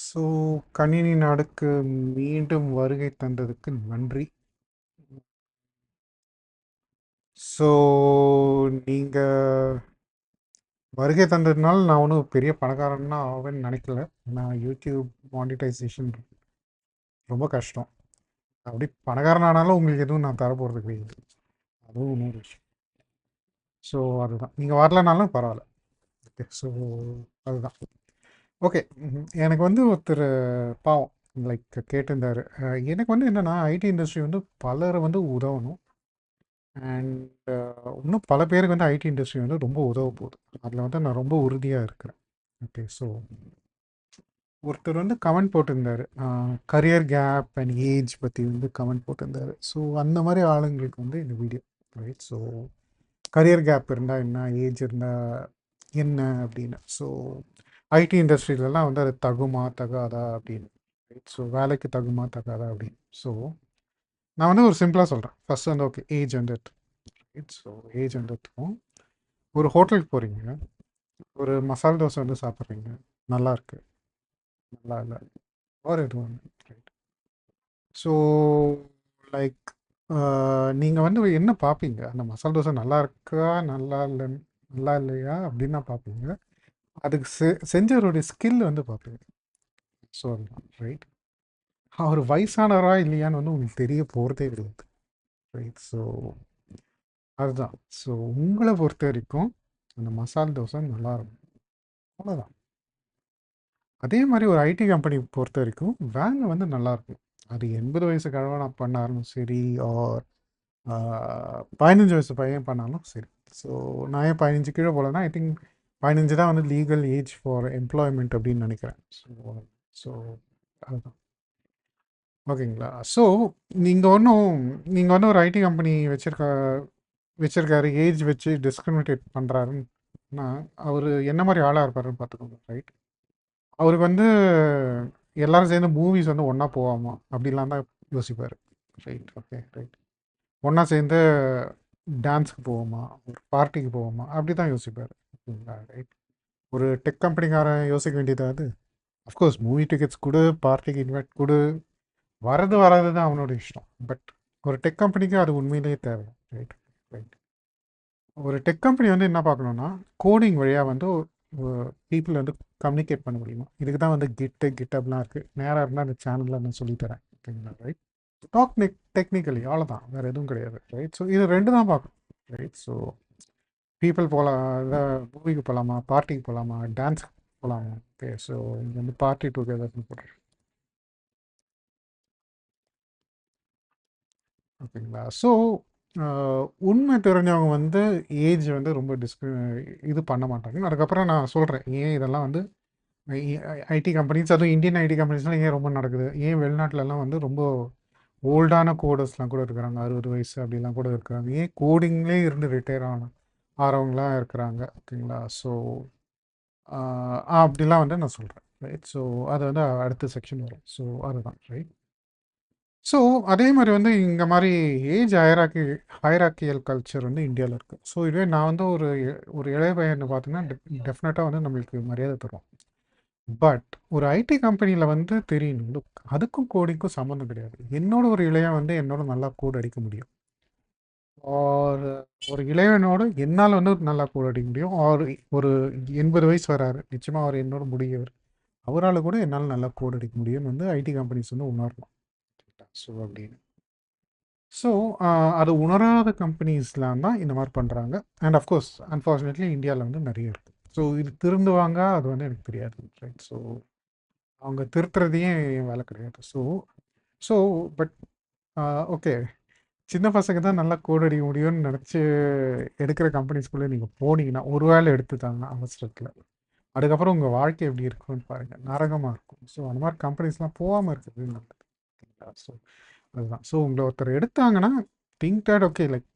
So கணினி நாடுக்கு மீண்டும் வருகை தந்ததுக்கு நன்றி. ஸோ நீங்கள் வருகை தந்ததுனால நான் ஒன்றும் பெரிய பணக்காரன்னா ஆவேன்னு நினைக்கல. நான் யூடியூப் மானிட்டைசேஷன் ரொம்ப கஷ்டம். அப்படி பணக்காரன் ஆனாலும் உங்களுக்கு எதுவும் நான் தரப்போகிறது கிடையாது. அதுவும் இன்னொரு விஷயம். ஸோ அதுதான், நீங்கள் வரலனாலும் பரவாயில்ல. ஓகே, ஸோ அதுதான். ஓகே, எனக்கு வந்து ஒருத்தர் பாவம் லைக் கேட்டிருந்தாரு. எனக்கு வந்து என்னென்னா ஐடி இண்டஸ்ட்ரி வந்து பலரை வந்து உதவணும். அண்ட் இன்னும் பல பேருக்கு வந்து ஐடி இண்டஸ்ட்ரி வந்து ரொம்ப உதவ போகுது. அதில் வந்து நான் ரொம்ப உறுதியாக இருக்கிறேன். ஓகே, ஸோ ஒருத்தர் வந்து கமெண்ட் போட்டிருந்தாரு, கரியர் கேப் அண்ட் ஏஜ் பற்றி வந்து கமெண்ட் போட்டிருந்தாரு. ஸோ அந்த மாதிரி ஆளுங்களுக்கு வந்து இந்த video right. So career gap இருந்தால் என்ன, ஏஜ் இருந்தால் என்ன அப்படின்னு. ஸோ ஐடி இண்டஸ்ட்ரியிலலாம் வந்து அது தகுமா தகாதா அப்படின்னு. ரைட். ஸோ வேலைக்கு தகுமா தகாதா அப்படின்னு. ஸோ நான் வந்து ஒரு சிம்பிளாக சொல்கிறேன். ஃபஸ்ட் வந்து ஓகே, ஏஜ் வந்து ரைட். ஸோ ஏஜ் வந்து ஒரு ஹோட்டலுக்கு போகிறீங்க, ஒரு மசால் தோசை வந்து சாப்பிட்றீங்க, நல்லா இருக்கு, நல்லா இல்லை, ஒரு இது ஒன்று ரைட். ஸோ லைக் நீங்கள் வந்து என்ன பார்ப்பீங்க, அந்த மசால் தோசை நல்லா இருக்கா நல்லா இல்லை, நல்லா இல்லையா அப்படின்னு தான் பார்ப்பீங்க. அதுக்கு செஞ்சவருடைய ஸ்கில் வந்து பார்ப்பீங்க. ஸோ அதுதான் ரைட். அவர் வயசானவரா இல்லையான்னு வந்து உங்களுக்கு தெரிய போகிறதே கிடையாது. ரைட். ஸோ அதுதான். ஸோ உங்களை பொறுத்த வரைக்கும் அந்த மசால் தோசை நல்லா இருக்கும், அவ்வளோதான். அதே மாதிரி ஒரு ஐடி கம்பெனி பொறுத்த வரைக்கும் வேலை வந்து நல்லாயிருக்கும். அது 80 வயசு கழவனா பண்ணாலும் சரி, ஆர் 15 வயசு பையன் பண்ணாலும் சரி. ஸோ நான் ஏன் 15 கீழே போகலன்னா, ஐ திங்க் 15 தான் வந்து லீகல் ஏஜ் ஃபார் எம்ப்ளாய்மெண்ட் அப்படின்னு நினைக்கிறேன். ஸோ ஸோ அதுதான். ஓகேங்களா. ஸோ நீங்கள் வந்து ஒரு ஐடி கம்பெனி வச்சிருக்காரு, ஏஜ் வச்சு டிஸ்கிரிமினேட் பண்ணுறாருன்னா அவர் என்ன மாதிரி ஆளாக இருப்பாருன்னு பார்த்துக்கோங்க. ரைட். அவருக்கு வந்து எல்லாரும் சேர்ந்து மூவிஸ் வந்து ஒன்றா போவாமா அப்படிலாம் தான் யோசிப்பார். ரைட். Okay, right. ஒன்றா சேர்ந்து டான்ஸுக்கு போவோமா, ஒரு பார்ட்டிக்கு போவோமா, அப்படி தான் யோசிப்பார். ஓகேங்களா. ரைட். ஒரு டெக் கம்பெனிக்காரன் யோசிக்க வேண்டியது அது. அஃப்கோர்ஸ் மூவி டிக்கெட்ஸ் கொடு, பார்ட்டிக்கு இன்வைட் கொடு, வராது தான் அவனோட இஷ்டம். பட் ஒரு டெக் கம்பெனிக்கு அது உண்மையிலேயே தேவை. ரைட். ரைட். ஒரு டெக் கம்பெனி வந்து என்ன பார்க்கணுன்னா, கோடிங் வழியாக வந்து பீப்புள் வந்து கம்யூனிகேட் பண்ண முடியுமா. இதுக்கு தான் வந்து கிட்டப்லாம் இருக்குது. நேராக இருந்தால் அந்த சேனலில் நான் சொல்லித்தரேன். ஓகேங்களா. ரைட். டாக் டெக்னிக்கலி அவ்வளோதான், வேறு எதுவும் கிடையாது. ரைட். ஸோ இது ரெண்டு தான் பார்க்கணும். ரைட். ஸோ பீப்புள் போகலாம், இல்லை மூவிக்கு போகலாமா, பார்ட்டிக்கு போகலாமா, டான்ஸுக்கு போகலாமா. ஓகே. ஸோ இங்கே வந்து பார்ட்டி டுகெதர்னு போடுறேன். ஓகேங்களா. ஸோ உண்மை தெரிஞ்சவங்க வந்து ஏஜ் வந்து ரொம்ப இது பண்ண மாட்டாங்க. அதுக்கப்புறம் நான் சொல்கிறேன் ஏன் இதெல்லாம் வந்து ஐடி கம்பெனிஸ், அதுவும் இந்தியன் ஐடி கம்பெனிஸ்லாம் ஏன் ரொம்ப நடக்குது, ஏன் வெளிநாட்டிலலாம் வந்து ரொம்ப ஓல்டான கோடர்ஸ்லாம் கூட இருக்கிறாங்க, 60 வயசு அப்படிலாம் கூட இருக்கிறாங்க, ஏன் கோடிங்லேயே இருந்து ரிட்டையர் ஆகிறவங்களாம் இருக்கிறாங்க. ஓகேங்களா. ஸோ அப்படிலாம் வந்து நான் சொல்கிறேன். ரைட். ஸோ அது வந்து அடுத்த செக்ஷன் வரும். ஸோ அதுதான் ரைட். ஸோ அதே மாதிரி வந்து இங்கே மாதிரி ஏஜ் ஹைராக்கியல் கல்ச்சர் வந்து இந்தியாவில் இருக்குது. ஸோ இதுவே நான் வந்து ஒரு இளைய பையனை பார்த்தீங்கன்னா டெஃபினட்டாக வந்து நம்மளுக்கு மரியாதை தரும். பட் ஒரு ஐடி கம்பெனியில் வந்து தெரியணும், look, அதுக்கும் கோடிங்க்கும் சம்மந்தம் கிடையாது. என்னோட ஒரு இளையன் வந்து என்னோட நல்லா கோட் அடிக்க முடியும், ஒரு ஒரு இளையனோடு என்னால் வந்து நல்லா கோட் அடிக்க முடியும். ஒரு 80 வயசு வராரு, நிச்சயமாக அவர் என்னோட முடியவர், அவரால் கூட என்னால் நல்லா கோட் அடிக்க முடியும்னு வந்து ஐடி கம்பெனிஸ் வந்து உணரணும். ஸோ அப்படின்னு. ஸோ அது உணராத கம்பெனிஸ்லாம் தான் இந்த மாதிரி பண்ணுறாங்க. அண்ட் அஃப்கோர்ஸ் அன்ஃபார்ச்சுனேட்லி இந்தியாவில் வந்து நிறைய இருக்குது. ஸோ இது திருந்துவாங்க அது வந்து எனக்கு தெரியாது. ரைட். ஸோ அவங்க திருத்துறதையும் என் வேலை கிடையாது. ஸோ ஸோ பட் ஓகே, சின்ன பசங்க தான் நல்லா கோட் அடிக்க முடியும்னு நினச்சி எடுக்கிற கம்பெனிஸ்குள்ளே நீங்கள் போனீங்கன்னா, ஒரு வேளை எடுத்துட்டாங்க அவசரத்தில், அதுக்கப்புறம் உங்கள் வாழ்க்கை எப்படி இருக்குன்னு பாருங்கள், நரகமாக இருக்கும். ஸோ அந்த மாதிரி கம்பெனிஸ்லாம் போகாமல் இருக்குது நல்லது. ஸோ அதுதான். ஸோ உங்களை ஒருத்தர் எடுத்தாங்கன்னா திங்க் தட் ஓகே, லைக்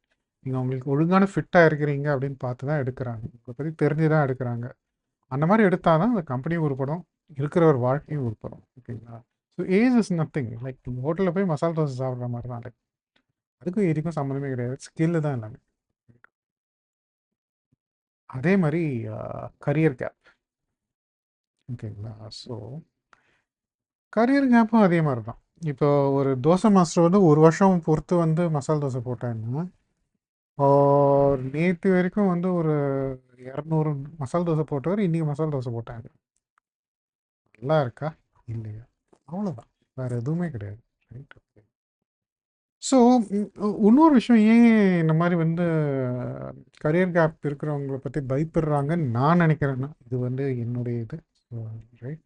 நீங்கள் உங்களுக்கு ஒழுங்கான ஃபிட்டாக இருக்கிறீங்க அப்படின்னு பார்த்து தான் எடுக்கிறாங்க, உங்களை பற்றி தெரிஞ்சு தான் எடுக்கிறாங்க. அந்த மாதிரி எடுத்தால் தான் அந்த கம்பெனியும் உருப்படும், இருக்கிற ஒரு வாழ்க்கையும் உருப்படும். ஓகேங்களா. So age is nothing. Like நீங்கள் ஹோட்டலில் போய் மசாலா தோசை சாப்பிட்ற மாதிரி தான். லைக் அதுக்கும் ஏஜுக்கும் சம்மந்தமே கிடையாது, ஸ்கில்லு தான் எல்லாமே. அதே மாதிரி கரியர் கேப். ஓகேங்களா. ஸோ கரியர் கேப்பும் அதே மாதிரி தான். இப்போ ஒரு தோசை மாஸ்டர் வந்து ஒரு வருஷம் பொறுத்து வந்து மசால் தோசை போட்டாங்கன்னா, நேற்று வரைக்கும் வந்து ஒரு 200 மசால் தோசை போட்டவர் இன்னைக்கு மசால் தோசை போட்டாங்க. நல்லா இருக்கா இல்லையா? அவ்வளோதான், வேற எதுவுமே கிடையாது. ரைட். ஸோ இன்னொரு விஷயம், ஏன் இந்த மாதிரி வந்து கரியர் கேப் இருக்கிறவங்கள பற்றி பயப்படுறாங்கன்னு நான் நினைக்கிறேன்னா, இது வந்து என்னுடைய இது. ரைட்.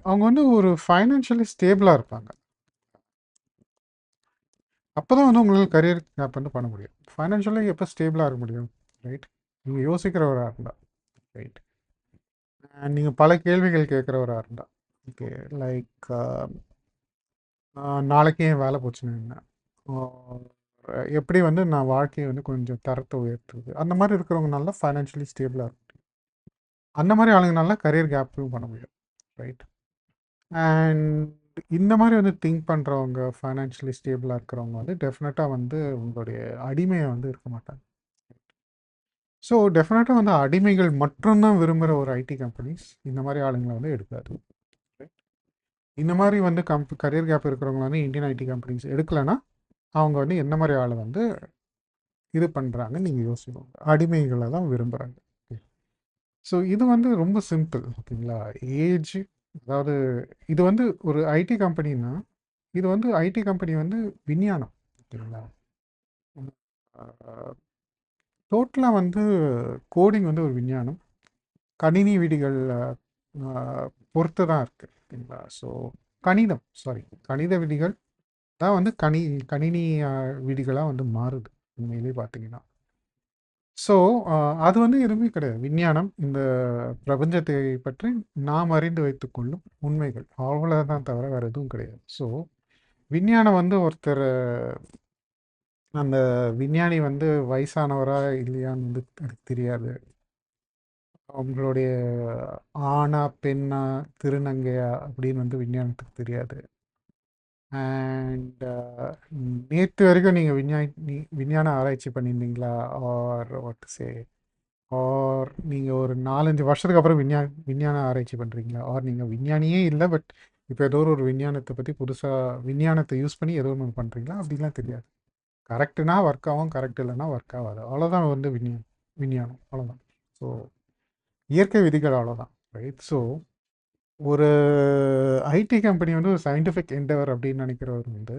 அவங்க வந்து ஒரு ஃபைனான்ஷியலி ஸ்டேபிளாக இருப்பாங்க. அப்போ தான் வந்து உங்களால் கரியர் கேப் வந்து பண்ண முடியும். ஃபைனான்ஷியலி எப்போ ஸ்டேபிளாக இருக்க முடியும்? ரைட். நீங்கள் யோசிக்கிறவராக இருந்தால். ரைட். நீங்கள் பல கேள்விகள் கேட்குறவராக இருந்தால். ஓகே. லைக் நாளைக்கு என் வேலை போச்சுன்னா என்ன? எப்படி வந்து நான் வாழ்க்கையை வந்து கொஞ்சம் தரத்தை உயர்த்துறது, அந்த மாதிரி இருக்கிறவங்க நல்லா ஃபைனான்ஷியலி ஸ்டேபிளாக இருக்கும். அந்த மாதிரி ஆளுங்கனால கரியர் கேப்பும் பண்ண முடியும். ரைட். அண்ட் இந்த மாதிரி வந்து திங்க் பண்ணுறவங்க, ஃபைனான்ஷியலி ஸ்டேபிளாக இருக்கிறவங்க வந்து டெஃபினட்டாக வந்து உங்களுடைய அடிமையை வந்து இருக்க மாட்டாங்க. ஸோ டெஃபினட்டாக வந்து அடிமைகள் மட்டும்தான் விரும்புகிற ஒரு ஐடி கம்பெனிஸ் இந்த மாதிரி ஆளுங்களை வந்து எடுக்காது. இந்த மாதிரி வந்து கரியர் கேப் இருக்கிறவங்க வந்து இந்தியன் ஐடி கம்பெனிஸ் எடுக்கலைன்னா அவங்க வந்து என்ன மாதிரி ஆளை வந்து இது பண்ணுறாங்கன்னு நீங்கள் யோசிக்கணும். அடிமைகளை தான் விரும்புகிறாங்க. ஸோ இது வந்து ரொம்ப சிம்பிள். ஓகேங்களா? ஏஜ், அதாவது இது வந்து ஒரு ஐடி கம்பெனின்னா, இது வந்து ஐடி கம்பெனி வந்து விஞ்ஞானம். ஓகேங்களா? டோட்டலாக வந்து கோடிங் வந்து ஒரு விஞ்ஞானம். கணினி விதிகள் பொறுத்து தான் இருக்குது. ஓகேங்களா? ஸோ கணித விதிகள் தான் வந்து கணினி விதிகளாக வந்து மாறுது உண்மையிலே பார்த்தீங்கன்னா. ஸோ அது வந்து எதுவுமே கிடையாது. விஞ்ஞானம் இந்த பிரபஞ்சத்தை பற்றி நாம் அறிந்து வைத்துக்கொள்ளும் உண்மைகள், அவ்வளோதான் தவிர வேறு எதுவும் கிடையாது. ஸோ விஞ்ஞானம் வந்து ஒருத்தர், அந்த விஞ்ஞானி வந்து வயசானவரா இல்லையான்னு வந்து எனக்கு தெரியாது. அவங்களுடைய ஆணா பெண்ணா திருநங்கையா அப்படின்னு வந்து விஞ்ஞானத்துக்கு தெரியாது. அண்ட் நேற்று வரைக்கும் நீங்கள் விஞ்ஞான ஆராய்ச்சி பண்ணியிருந்தீங்களா, or what to say, or நீங்கள் ஒரு 4-5 வருஷத்துக்கு அப்புறம் விஞ்ஞான ஆராய்ச்சி பண்ணுறீங்களா, ஆர் நீங்கள் விஞ்ஞானியே இல்லை பட் இப்போ ஏதோ ஒரு விஞ்ஞானத்தை பற்றி புதுசாக விஞ்ஞானத்தை யூஸ் பண்ணி ஏதோ ஒன்று பண்ணுறீங்களா, அப்படிலாம் தெரியாது. கரெக்டுனா ஒர்க் ஆகும், கரெக்ட் இல்லைன்னா ஒர்க் ஆகாது. அவ்வளோதான் வந்து விஞ்ஞானம் அவ்வளோதான். ஸோ இயற்கை விதிகள் அவ்வளோதான். ரைட். ஸோ ஒரு ஐடி கம்பெனி வந்து ஒரு சயின்டிஃபிக் என்டவர் அப்படின்னு நினைக்கிறவர் வந்து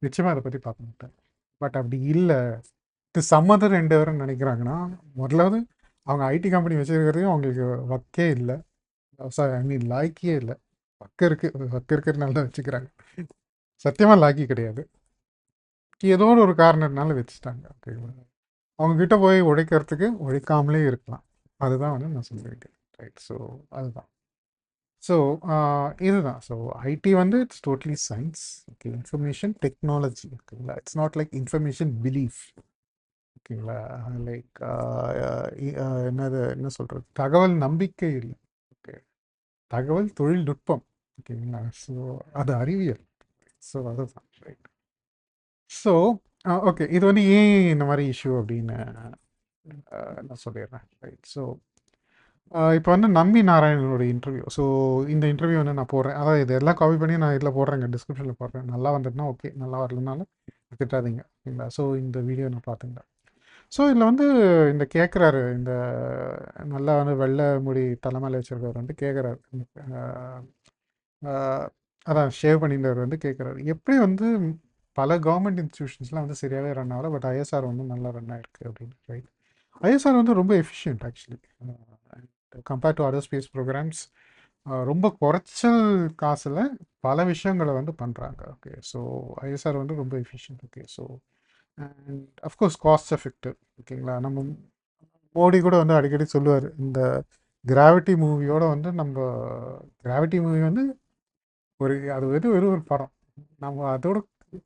நிச்சயமாக அதை பற்றி பார்க்க மாட்டேன். பட் அப்படி இல்லை, இது சம் அதர் என்டவர்னு நினைக்கிறாங்கன்னா, முதலாவது அவங்க ஐடி கம்பெனி வச்சுருக்கிறதையும் அவங்களுக்கு ஒர்க்கே இல்லை. சாரி, ஐ மீன் லாய்க்கே இல்லை. ஒர்க் இருக்கிறதுனால தான் வச்சுக்கிறாங்க. சத்தியமாக லாய்க்கி கிடையாது. ஏதோ ஒரு காரணத்தினால வச்சுட்டாங்க. ஓகேங்களா? அவங்கக்கிட்ட போய் உழைக்கிறதுக்கு உழைக்காமலே இருக்கலாம். அதுதான் வந்து நான் சொல்லியிருக்கேன். ரைட். ஸோ அதுதான். ஸோ இதுதான். ஸோ ஐடி வந்து it's totally science. Okay. Information technology. ஓகேங்களா? It's not like information belief. ஓகேங்களா? லைக் என்ன சொல்கிறது, தகவல் நம்பிக்கை இல்லை. ஓகே. தகவல் தொழில்நுட்பம். ஓகேங்களா? ஸோ அது அறிவியல். ஸோ அதுதான். ரைட். ஸோ ஓகே, இது வந்து ஏன் இந்த மாதிரி இஷ்யூ அப்படின்னு நான் சொல்லிடுறேன். ரைட். ஸோ இப்போ வந்து நம்பி நாராயணனோட இன்டர்வியூ. ஸோ இந்த இன்டர்வியூ வந்து நான் போடுறேன். அதாவது இது எல்லாம் காப்பி பண்ணி நான் இதில் போடுறேங்க, டிஸ்கிரிப்ஷனில் போடுறேன். நல்லா வந்துட்டுனா ஓகே, நல்லா வரலனாலும் திட்டாதீங்க. ஓகேங்களா? ஸோ இந்த வீடியோ நான் பார்த்துங்க. ஸோ இதில் வந்து இந்த கேட்குறாரு, இந்த நல்லா வந்து வெள்ளை முடி தலைமையில் வச்சுருக்கவர் வந்து கேட்குறாரு, அதான் ஷேவ் பண்ணியிருந்தவர் வந்து கேட்குறாரு, எப்படி வந்து பல கவர்மெண்ட் இன்ஸ்டியூஷன்ஸ்லாம் வந்து சரியாகவே ரன் ஆகல, பட் ஐஎஸ்ஆர் வந்து நல்லா ரன் ஆகிருக்கு அப்படின்னு. ரைட். ஐஎஸ்ஆர் வந்து ரொம்ப efficient actually compared to other space programs. ரொம்ப குறைச்சல் காசில் பல விஷயங்களை வந்து பண்ணுறாங்க. ஓகே. ஸோ ஐஎஸ்ஆர் வந்து ரொம்ப efficient. Okay. So and of course cost effective. ஓகேங்களா? நம்ம மோடி கூட வந்து அடிக்கடி சொல்லுவார், இந்த கிராவிட்டி மூவியோட வந்து கிராவிட்டி மூவி வந்து அது வெறும் ஒரு படம். நம்ம அதோட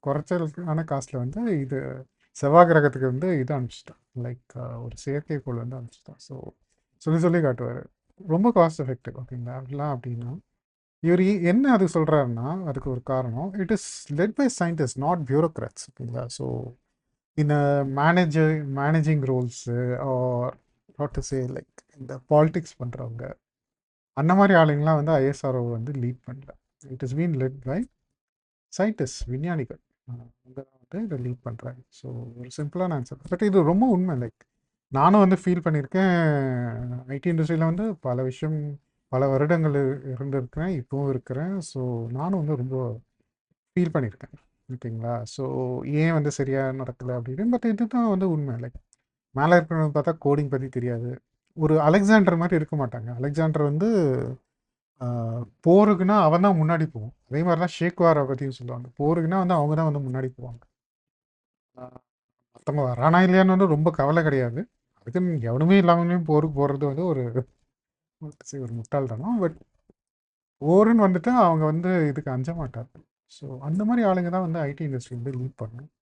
குறைச்சலுக்கான காஸ்ட்டில் வந்து இது செவ்வாய் கிரகத்துக்கு வந்து இது அனுப்பிச்சிட்டோம், லைக் ஒரு செயற்கைக்கோள் வந்து அனுப்பிச்சிட்டோம். ஸோ சொல்லி காட்டுவார், ரொம்ப காஸ்ட் எஃபெக்டிவ். ஓகேங்களா? அப்படிலாம் அப்படின்னா இவர் என்ன அது சொல்கிறாருன்னா, அதுக்கு ஒரு காரணம், it is led by scientist, not bureaucrats. ஓகேங்களா? ஸோ இந்த managing roles are what to say, like இந்த பாலிடிக்ஸ் பண்ணுறவங்க, அந்த மாதிரி ஆளுங்கலாம் வந்து ஐஎஸ்ஆர்ஓ வந்து லீட் பண்ணல. It is been led by scientist, விஞ்ஞானிகள். அவங்க தான் வந்து இதை லீட் பண்ணுறாங்க. ஸோ ஒரு சிம்பிளான ஆன்சர், பட் இது ரொம்ப உண்மை. லைக் நானும் வந்து ஃபீல் பண்ணியிருக்கேன். ஐடி இண்டஸ்ட்ரியில் வந்து பல விஷயம், பல வருடங்கள் இருந்திருக்கிறேன், இப்போவும் இருக்கிறேன். ஸோ நானும் வந்து ரொம்ப ஃபீல் பண்ணியிருக்கேன். ஓகேங்களா? ஸோ ஏன் வந்து சரியாக நடக்கலை அப்படின்னு. பட் இதுதான் வந்து உண்மை. லைக் மேலே இருக்கிறவங்க பார்த்தா கோடிங் பற்றி தெரியாது. ஒரு அலெக்சாண்டர் மாதிரி இருக்க மாட்டாங்க. அலெக்சாண்டர் வந்து போருக்குன்னா அவன் தான் முன்னாடி போவான். அதே மாதிரி தான் ஷேக்வாரை பற்றியும் சொல்லுவாங்க. போருக்குன்னா வந்து அவங்க தான் வந்து முன்னாடி போவாங்க. மற்றவங்க வரானா இல்லையான்னு வந்து ரொம்ப கவலை கிடையாது. அதுக்குன்னு எவனுமே இல்லாமலையும் போருக்கு போகிறது வந்து ஒரு ஒரு முட்டாள்தனம். பட் போருன்னு வந்துட்டு அவங்க வந்து இதுக்கு அஞ்ச மாட்டாங்க. ஸோ அந்த மாதிரி ஆளுங்க தான் வந்து ஐடி இண்டஸ்ட்ரி வந்து லீட் பண்ணணும்.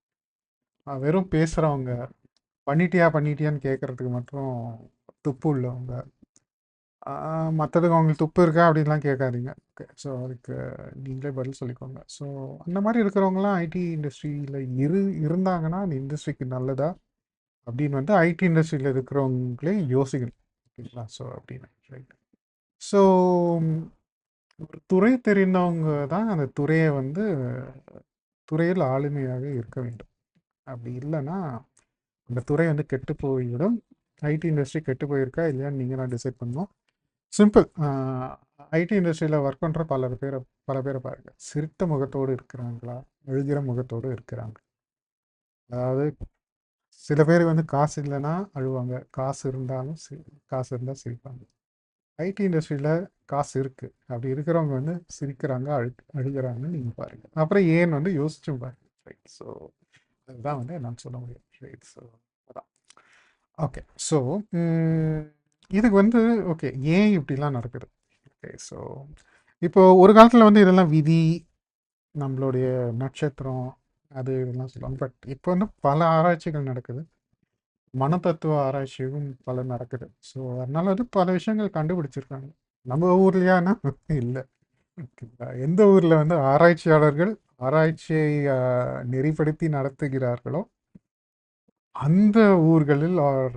வெறும் பேசுகிறவங்க, பண்ணிட்டியான்னு கேட்குறதுக்கு மட்டும் துப்பு உள்ளவங்க. மற்றதுக்கு அவங்களுக்கு துப்பு இருக்கா அப்படின்லாம் கேட்காதீங்க. ஓகே, ஸோ அதுக்கு நீங்களே பதில் சொல்லிக்கோங்க. ஸோ அந்த மாதிரி இருக்கிறவங்களாம் ஐடி இண்டஸ்ட்ரியில் இருந்தாங்கன்னா அந்த இண்டஸ்ட்ரிக்கு நல்லதா அப்படின்னு வந்து ஐடி இண்டஸ்ட்ரியில் இருக்கிறவங்களே யோசிக்கணும். ஓகேங்களா? ஸோ அப்படின்னு ரைட். ஸோ ஒரு துறை தெரிந்தவங்க தான் அந்த துறையை வந்து துறையில் ஆளுமையாக இருக்க வேண்டும். அப்படி இல்லைன்னா அந்த துறை வந்து கெட்டு போய்விடும். ஐடி இண்டஸ்ட்ரி கெட்டு போயிருக்கா இல்லையான்னு நீங்கள் தான் டிசைட் பண்ணணும். சிம்பிள். ஐடி இண்டஸ்ட்ரியில் ஒர்க் பண்ணுற பல பேரை பாருங்க, சிரித்த முகத்தோடு இருக்கிறாங்களா, அழுகிற முகத்தோடு இருக்கிறாங்க. அதாவது சில பேர் வந்து காசு இல்லைன்னா அழுவாங்க, காசு இருந்தால் சிரிப்பாங்க. ஐடி இண்டஸ்ட்ரியில் காசு இருக்குது, அப்படி இருக்கிறவங்க வந்து சிரிக்கிறாங்க, அழுகிறாங்கன்னு நீங்கள் பாருங்கள். அப்புறம் ஏன் வந்து யோசிச்சும் பாருங்க. ரைட். ஸோ அதுதான் வந்து நான் சொல்ல முடியும். ரைட். ஸோ அதான். ஓகே. ஸோ இதுக்கு வந்து ஓகே ஏன் இப்படிலாம் நடக்குது? ஓகே. ஸோ இப்போ ஒரு காலத்தில் வந்து இதெல்லாம் விதி, நம்மளுடைய நட்சத்திரம், அது இதெல்லாம் சொல்லுவாங்க. பட் இப்போ வந்து பல ஆராய்ச்சிகள் நடக்குது. மனத்தத்துவ ஆராய்ச்சியும் பல நடக்குது. ஸோ அதனால வந்து பல விஷயங்கள் கண்டுபிடிச்சிருக்காங்க. நம்ம ஊர்லையானா இல்லை. ஓகேங்களா? எந்த ஊரில் வந்து ஆராய்ச்சியாளர்கள் ஆராய்ச்சியை நெறிப்படுத்தி நடத்துகிறார்களோ அந்த ஊர்களில் ஆர்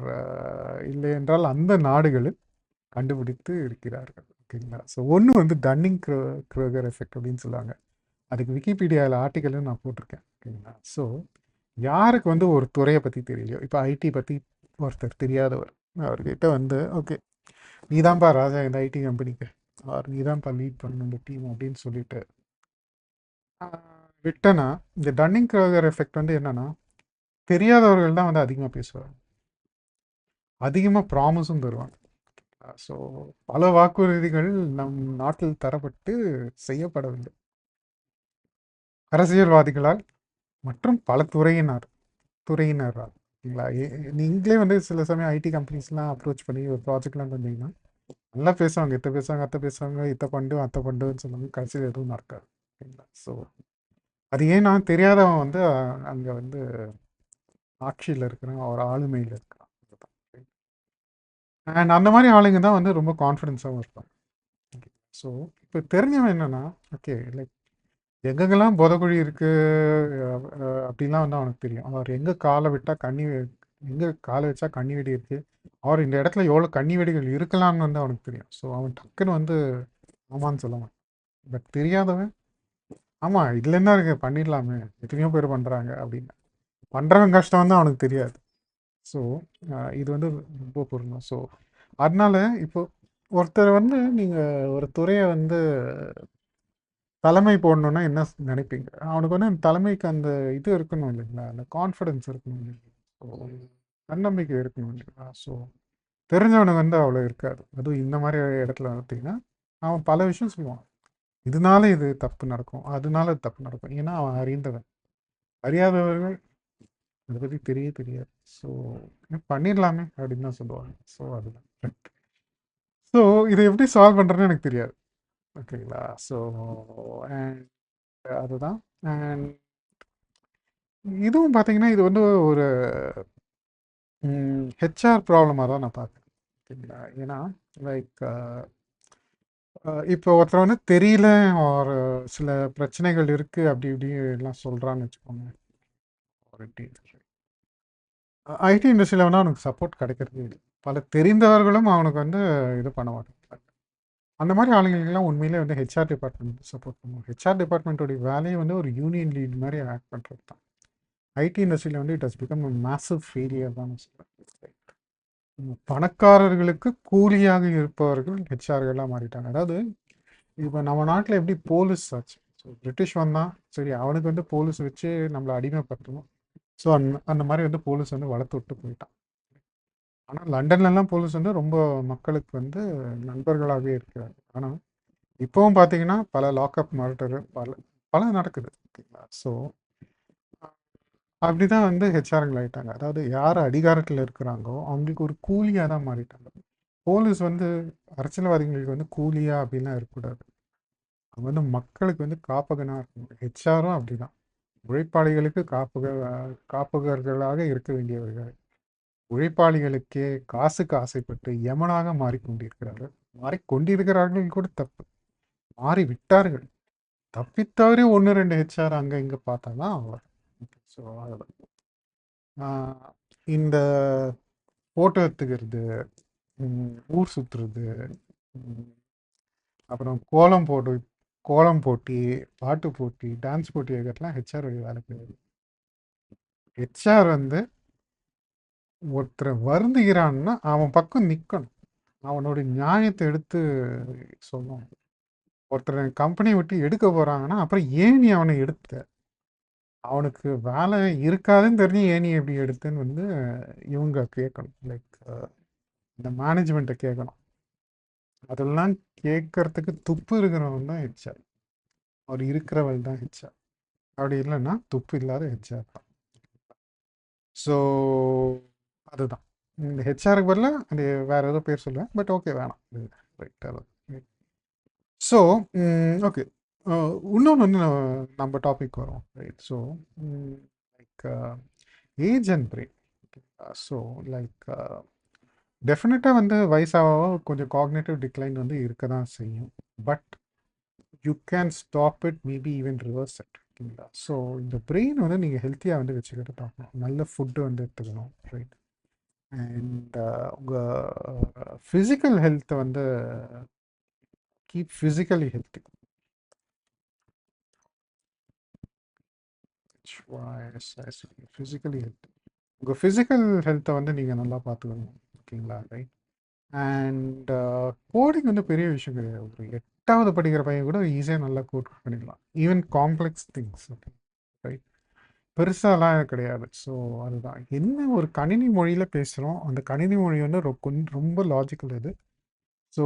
இல்லை என்றால் அந்த நாடுகளில் கண்டுபிடித்து இருக்கிறார்கள். ஓகேங்களா? ஸோ ஒன்று வந்து டன்னிங் க்ரூகர் எஃபெக்ட் அப்படின்னு சொல்லுவாங்க. அதுக்கு விக்கிபீடியாவில் ஆர்டிக்கலும் நான் போட்டிருக்கேன். ஓகேங்களா? ஸோ யாருக்கு வந்து ஒரு துறையை பற்றி தெரியலையோ, இப்போ ஐடி பற்றி ஒருத்தர் தெரியாதவர் அவர்கிட்ட வந்து ஓகே நீ தான்ப்பா ராஜா இந்த ஐடி கம்பெனிக்கு, ஆர் நீ தான்ப்பா லீட் பண்ணணும் இந்த டீம் அப்படின்னு சொல்லிட்டு விட்டனா, இந்த டன்னிங் க்ரூகர் எஃபெக்ட் வந்து என்னன்னா, தெரியாதவர்கள் தான் வந்து அதிகமாக பேசுவாங்க, அதிகமாக ப்ராமிஸும் தருவாங்க. ஸோ பல வாக்குறுதிகள் நம் நாட்டில் தரப்பட்டு செய்யப்படவில்லை அரசியல்வாதிகளால் மற்றும் பல துறையினரால். ஓகேங்களா? நீங்களே வந்து சில சமயம் ஐடி கம்பெனிஸ்லாம் அப்ரோச் பண்ணி ஒரு ப்ராஜெக்ட்லாம் தந்தீங்கன்னா நல்லா பேசுவாங்க, இத்த பேசுவாங்க, அத்தை பேசுவாங்க, இத்த பண்டு அத்தை பண்டுன்னு சொல்லுவாங்க, கடைசியில் எதுவும் நடக்காது. ஓகேங்களா? ஸோ அது ஏன்னா தெரியாதவன் வந்து அங்கே வந்து ஆட்சியில் இருக்கிறான், ஒரு ஆளுமையில் இருக்கிறான். அண்ட் அந்த மாதிரி ஆளுங்க தான் வந்து ரொம்ப கான்ஃபிடென்ஸாகவும் இருப்பாங்க. ஓகே. ஸோ இப்போ தெரிஞ்சவன் என்னன்னா, ஓகே லைக் எங்கெங்கெல்லாம் புதக்குழி இருக்குது அப்படிலாம் வந்து அவனுக்கு தெரியும். அவர் எங்கே காலை விட்டால் எங்கே காலை வச்சா கண்ணி வெடி இருக்குது, அவர் இந்த இடத்துல எவ்வளோ கண்ணி வெடிகள் இருக்கலாம்னு வந்து அவனுக்கு தெரியும். ஸோ அவன் டக்குன்னு வந்து ஆமான்னு சொல்லுவான். பட் தெரியாதவன் ஆமாம் இதில் என்ன இருக்கு பண்ணிடலாமே, எத்தனையோ பேர் பண்ணுறாங்க அப்படின்னு பண்ணுறவன் கஷ்டம் வந்து அவனுக்கு தெரியாது. ஸோ இது வந்து ரொம்ப பொருந்தும். ஸோ அதனால இப்போ ஒருத்தர் வந்து நீங்கள் ஒரு துறையை வந்து தலைமை போடணுன்னா என்ன நினைப்பீங்க? அவனுக்கு வந்து அந்த தலைமைக்கு அந்த இது இருக்கணும் இல்லைங்களா, அந்த கான்ஃபிடென்ஸ் இருக்கணும் இல்லைங்களா, ஸோ தன்னம்பிக்கை இருக்கணும் இல்லைங்களா. ஸோ தெரிஞ்சவனுக்கு வந்து அவ்வளோ இருக்காது. அதுவும் இந்த மாதிரி இடத்துல பார்த்தீங்கன்னா அவன் பல விஷயம் சொல்லுவான், இதனால இது தப்பு நடக்கும், அதனால இது தப்பு நடக்கும். ஏன்னா அவன் அறிந்தவன். அறியாதவர்கள் அதை பற்றி தெரியாது. ஸோ பண்ணிடலாமே அப்படின்னு தான் சொல்லுவாங்க. ஸோ அதுதான். ஸோ இதை எப்படி சால்வ் பண்ணுறேன்னு எனக்கு தெரியாது. ஓகேங்களா? ஸோ அண்ட் அதுதான். அண்ட் இதுவும் பார்த்தீங்கன்னா இது வந்து ஒரு ஹெச்ஆர் ப்ராப்ளமாக தான் நான் பார்க்குறேன். ஓகேங்களா? ஏன்னா லைக் இப்போ ஒருத்தர் வந்து தெரியல, ஒரு சில பிரச்சனைகள் இருக்குது அப்படி இப்படி எல்லாம் சொல்கிறான்னு வச்சுக்கோங்க. ஒரு ஐடி இண்டஸ்ட்ரியில் வந்து அவனுக்கு சப்போர்ட் கிடைக்கிறது இல்லை. பல தெரிந்தவர்களும் அவனுக்கு வந்து இது பண்ண மாட்டாங்க. அந்த மாதிரி ஆளுங்களுக்கெல்லாம் உண்மையிலே வந்து ஹெச்ஆர் டிபார்ட்மெண்ட் சப்போர்ட் பண்ணுவோம். ஹெச்ஆர் டிபார்ட்மெண்ட்டோடைய வேலையை வந்து ஒரு யூனியன் லீட் மாதிரி ஆக்ட் பண்ணுறது தான். ஐடி இண்டஸ்ட்ரியில் வந்து it has become massive failure தான் நான் சொல்கிறேன். பணக்காரர்களுக்கு கூலியாக இருப்பவர்கள் ஹெச்ஆர்களாக மாறிட்டாங்க. அதாவது இப்போ நம்ம நாட்டில் எப்படி போலீஸ் ஆச்சு. ஸோ பிரிட்டிஷ் வந்தான், சரி அவனுக்கு வந்து போலீஸ் வச்சு நம்மளை அடிமைப்படுத்தணும். ஸோ அந்த மாதிரி வந்து போலீஸ் வந்து வளர்த்து விட்டு போயிட்டான். ஆனால் லண்டன்லலாம் போலீஸ் வந்து ரொம்ப மக்களுக்கு வந்து நண்பர்களாகவே இருக்கிறாங்க. ஆனால் இப்போவும் பார்த்தீங்கன்னா பல லாக்அப் மர்டரு பல பல நடக்குது. ஓகேங்களா? ஸோ அப்படிதான் வந்து ஹெச்ஆருங்கள் ஆயிட்டாங்க. அதாவது யார் அதிகாரத்தில் இருக்கிறாங்களோ அவங்களுக்கு ஒரு கூலியாக தான் மாறிட்டாங்க. போலீஸ் வந்து அரசியல்வாதிகளுக்கு வந்து கூலியா அப்படிலாம் இருக்கக்கூடாது. அவங்க வந்து மக்களுக்கு வந்து காப்பகனாக இருக்கணும். ஹெச்ஆரும் அப்படிதான். உழைப்பாளிகளுக்கு காப்பகர்களாக இருக்க வேண்டியவர்கள். உழைப்பாளிகளுக்கே காசுக்கு ஆசைப்பட்டு யமனாக மாறிக்கொண்டிருக்கிறார்கள். மாறிக்கொண்டிருக்கிறார்கள் கூட தப்பு. மாறி விட்டார்கள். தப்பித்தவரே ஒன்று ரெண்டு ஹெச்ஆர் அங்கே இங்கே பார்த்தா தான் அவர். ஸோ இந்த ஃபோட்டோ எடுத்துக்கிறது, ஊர் சுற்றுறது, அப்புறம் கோலம் போட்டி, பாட்டு போட்டி, டான்ஸ் போட்டி வைக்கிறதுலாம் ஹெச்ஆருடைய வேலை கிடையாது. ஹெச்ஆர் வந்து ஒருத்தரை வருந்துகிறான்னா அவன் பக்கம் நிற்கணும். அவனுடைய நியாயத்தை எடுத்து சொல்லணும். ஒருத்தரை கம்பெனி விட்டு எடுக்க போகிறாங்கன்னா அப்புறம் ஏன் நீ அவனை எடுத்த, அவனுக்கு வேலை இருக்காதுன்னு தெரிஞ்சு ஏன் நீ எப்படி எடுத்துன்னு வந்து இவங்க கேட்கணும். லைக் இந்த மேனேஜ்மெண்ட்டை கேட்கணும். அதெல்லாம் கேட்கறதுக்கு துப்பு இருக்கிறவன் தான் ஹெச்ஆர். அவர் இருக்கிறவள் தான் ஹெச்ஆர். அப்படி இல்லைன்னா துப்பு இல்லாத ஹெச்ஆர் தான். ஸோ அதுதான் இந்த ஹெச்ஆருக்கு பதிலாக அது வேற ஏதோ பேர் சொல்லுவேன், பட் ஓகே வேணாம். ரைட் அதான். ஸோ ஓகே, இன்னொன்று வந்து நம்ம டாபிக் வரும். Right. So like age and brain. So like டெஃபினட்டாக வந்து வயசாக கொஞ்சம் காக்னேட்டிவ் டிக்ளைன் வந்து இருக்க தான் செய்யும். But you can stop it, maybe even reverse it. ஓகேங்களா? ஸோ இந்த பிரெயின் வந்து நீங்கள் ஹெல்த்தியாக வந்து வச்சுக்கிட்டு பார்க்கணும். நல்ல ஃபுட்டு வந்து எடுத்துக்கணும். ரைட். அண்ட் உங்கள் ஃபிசிக்கல் ஹெல்த்தை வந்து keep physically healthy. Physically healthy. உங்கள் ஃபிசிக்கல் ஹெல்த்தை வந்து நீங்கள் நல்லா பார்த்துக்கணும். ஓகேங்களா? ரைட். அண்ட் கோடிங் வந்து பெரிய விஷயம் கிடையாது. ஒரு 8வது படிக்கிற பையன் கூட ஈஸியாக நல்லா கோட் பண்ணிடலாம். Even complex things. Okay, right. பெருசாலாம் கிடையாது. ஸோ அதுதான் என்ன, ஒரு கணினி மொழியில் பேசுகிறோம். அந்த கணினி மொழி வந்து ரொம்ப லாஜிக்கல் இது. ஸோ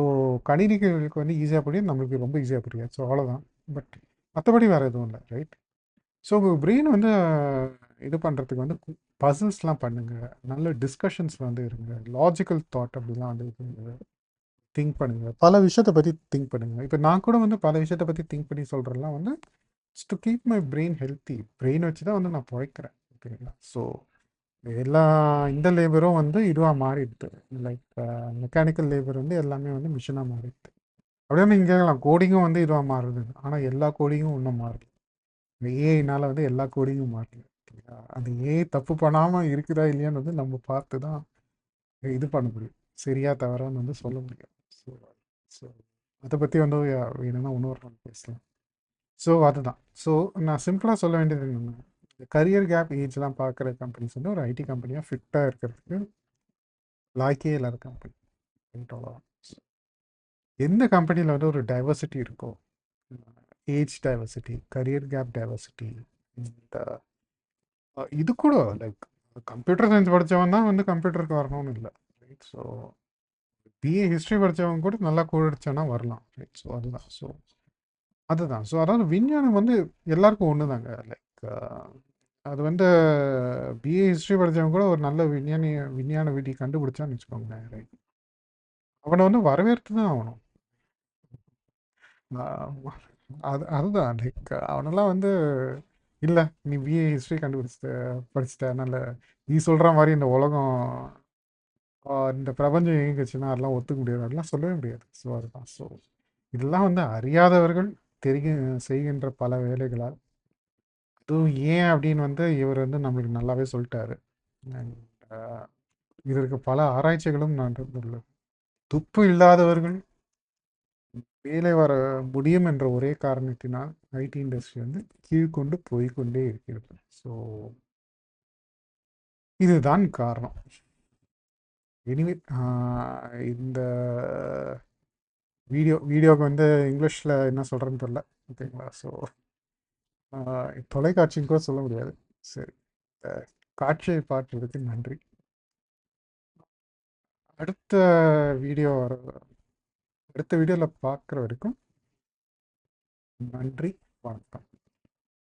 கணினிகளுக்கு வந்து ஈஸியாக புரியும், நம்மளுக்கு ரொம்ப ஈஸியாக புரியாது. ஸோ அவ்வளோதான். பட் மற்றபடி வேறு எதுவும் இல்லை. ரைட். ஸோ உங்கள் பிரெயின் வந்து இது பண்ணுறதுக்கு வந்து பசில்ஸ்லாம் பண்ணுங்கள். நல்ல டிஸ்கஷன்ஸ் வந்து இருங்க. லாஜிக்கல் தாட் அப்படிலாம் வந்து திங்க் பண்ணுங்கள். பல விஷயத்தை பற்றி திங்க் பண்ணுங்கள். இப்போ நான் கூட வந்து பல விஷயத்தை பற்றி திங்க் பண்ணி சொல்கிறேன்லாம் வந்து to keep my brain healthy. Brain வச்சு தான் வந்து நான் பிழைக்கிறேன். ஓகேங்களா? ஸோ எல்லா இந்த லேபரும் வந்து இதுவாக மாறிடுது. லைக் மெக்கானிக்கல் லேபர் வந்து எல்லாமே வந்து மிஷினாக மாறிடுது. அப்படியே நீங்கள் கேட்கலாம், கோடிங்கும் வந்து இதுவாக மாறுது. ஆனால் எல்லா கோடிங்கும் இன்னும் மாறுது. இந்த ஏஐனால் வந்து எல்லா கோடிங்கும் மாறுது. ஓகேங்களா? அந்த ஏஐ தப்பு பண்ணாமல் இருக்குதா இல்லையான்னு வந்து நம்ம பார்த்து தான் இது பண்ண முடியும். சரியா தவறான்னு வந்து சொல்ல முடியும். ஸோ ஸோ அதை பற்றி வந்து வேணும்னா இன்னொரு நாள் பேசலாம். ஸோ அதுதான். ஸோ நான் சிம்பிளாக சொல்ல வேண்டியது என்னென்னா, கரியர் கேப் ஏஜ்லாம் பார்க்குற கம்பெனிஸ் வந்து ஒரு ஐடி கம்பெனியாக ஃபிட்டாக இருக்கிறதுக்கு லாய்க்கே இல்லாத கம்பெனி. அவ்வளோதான். எந்த கம்பெனியில் வந்து ஒரு டைவர்சிட்டி இருக்கோ, age diversity, career gap diversity, இந்த இது கூட லைக் கம்ப்யூட்டர் சயின்ஸ் படித்தவன் தான் வந்து கம்ப்யூட்டருக்கு வரணும்னு இல்லை. ரைட். ஸோ பிஏ ஹிஸ்ட்ரி படித்தவங்க கூட நல்லா கோட் அடிச்சானா வரலாம். ரைட். ஸோ அதுதான். ஸோ அதுதான். ஸோ அதாவது விஞ்ஞானம் வந்து எல்லாருக்கும் ஒன்று தாங்க. லைக் அது வந்து பிஏ ஹிஸ்ட்ரி படித்தவங்க கூட ஒரு நல்ல விஞ்ஞான விதி கண்டுபிடிச்சான்னு வச்சுக்கோங்களேன். ரைட். அவனை வந்து வரவேற்று தான் ஆகணும். அதுதான் லைக் அவனெல்லாம் வந்து இல்லை நீ பிஏ ஹிஸ்ட்ரி படிச்சுட்ட அதனால் நீ சொல்கிற மாதிரி இந்த உலகம் இந்த பிரபஞ்சம் இயங்குச்சுன்னா அதெல்லாம் ஒத்துக்க முடியாது, அதெல்லாம் சொல்லவே முடியாது. ஸோ அதுதான். ஸோ இதெல்லாம் வந்து அறியாதவர்கள் செய்கின்ற பல வேலைகளால், அதுவும் ஏன் அப்படின்னு வந்து இவர் வந்து நம்மளுக்கு நல்லாவே சொல்லிட்டாரு. அண்ட் இதற்கு பல ஆராய்ச்சிகளும் நடந்துள்ளது. துப்பு இல்லாதவர்கள் மேலே வர முடியும் என்ற ஒரே காரணத்தினால் ஐடி இண்டஸ்ட்ரி வந்து கீழ்கொண்டு போய்க்கொண்டே இருக்கிறது. ஸோ இதுதான் காரணம். எனிவே இந்த வீடியோவுக்கு வந்து இங்கிலீஷில் என்ன சொல்கிறேன்னு தெரில. ஓகேங்களா? ஸோ தொலைக்காட்சின்னு கூட சொல்ல முடியாது. சரி, இந்த காட்சியை பார்த்ததுக்கு நன்றி. அடுத்த வீடியோ அடுத்த வீடியோவில் பார்க்குற வரைக்கும் நன்றி, வணக்கம்.